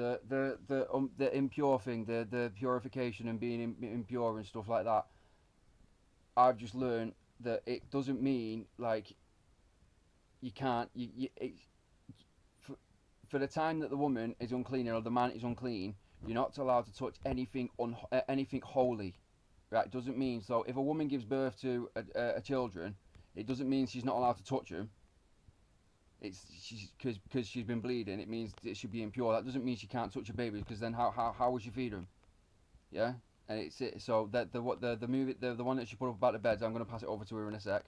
the impure thing, the purification and being impure and stuff like that. I've just learned that it doesn't mean like you can't for, for the time that the woman is unclean or the man is unclean, you're not allowed to touch anything holy. Right? It doesn't mean so. If a woman gives birth to a children, it doesn't mean she's not allowed to touch them. It's because she's been bleeding. It means it should be impure. That doesn't mean she can't touch a baby because then how would she feed them? Yeah, and it's it. So that the movie the one that she put up about the beds, I'm gonna pass it over to her in a sec.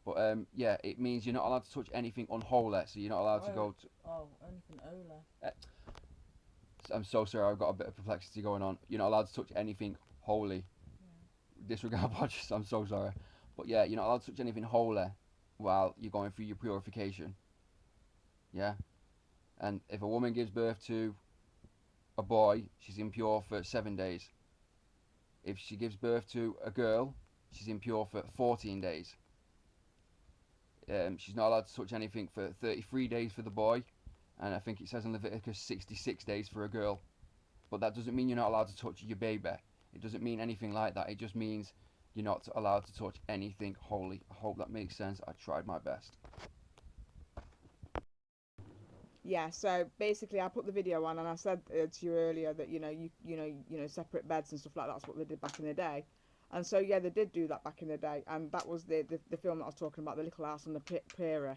But yeah, it means you're not allowed to touch anything unholy. So you're not allowed to go to. Oh, anything Ola. I'm so sorry, I've got a bit of perplexity going on. You're not allowed to touch anything holy. Disregard budgets. I'm so sorry, but yeah, you're not allowed to touch anything holy while you're going through your purification. Yeah, and if a woman gives birth to a boy, she's impure for 7 days. If she gives birth to a girl, she's impure for 14 days. She's not allowed to touch anything for 33 days for the boy, and I think it says in Leviticus 66 days for a girl. But that doesn't mean you're not allowed to touch your baby. It doesn't mean anything like that. It just means you're not allowed to touch anything holy. I hope that makes sense. I tried my best. Yeah, so basically, I put the video on, and I said to you earlier that separate beds and stuff like that's what they did back in the day, and so yeah, they did do that back in the day, and that was the film that I was talking about, the Little House on the Prairie,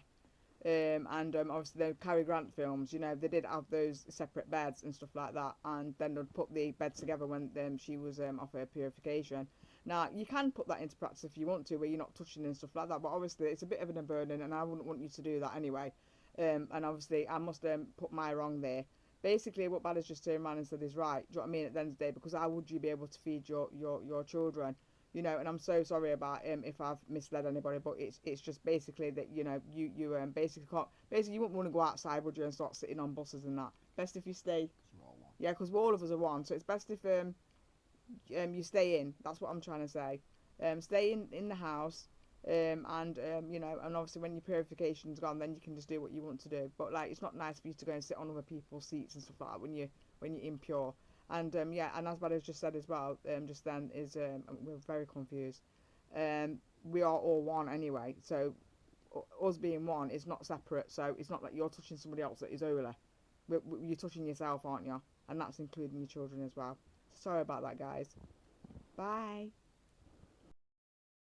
and obviously the Cary Grant films. They did have those separate beds and stuff like that, and then they'd put the beds together when she was off her purification. Now you can put that into practice if you want to, where you're not touching and stuff like that, but obviously it's a bit of an burden, and I wouldn't want you to do that anyway. And obviously I must put my wrong there. Basically, what Bad has just turned around and said is right. Do you know what I mean? At the end of the day, because how would you be able to feed your children? And I'm so sorry about if I've misled anybody, but it's just basically that you basically can't, basically you wouldn't want to go outside, would you, and start sitting on buses and that. Best if you stay. Yeah, because all of us are one, so it's best if you stay in. That's what I'm trying to say. Stay in the house. And obviously when your purification's gone, then you can just do what you want to do. But like, it's not nice for you to go and sit on other people's seats and stuff like that when you're impure. And yeah, and as Bad has just said as well, just then is we're very confused. We are all one anyway, so us being one is not separate. So it's not like you're touching somebody else that is holy. You're touching yourself, aren't you? And that's including your children as well. Sorry about that, guys. Bye.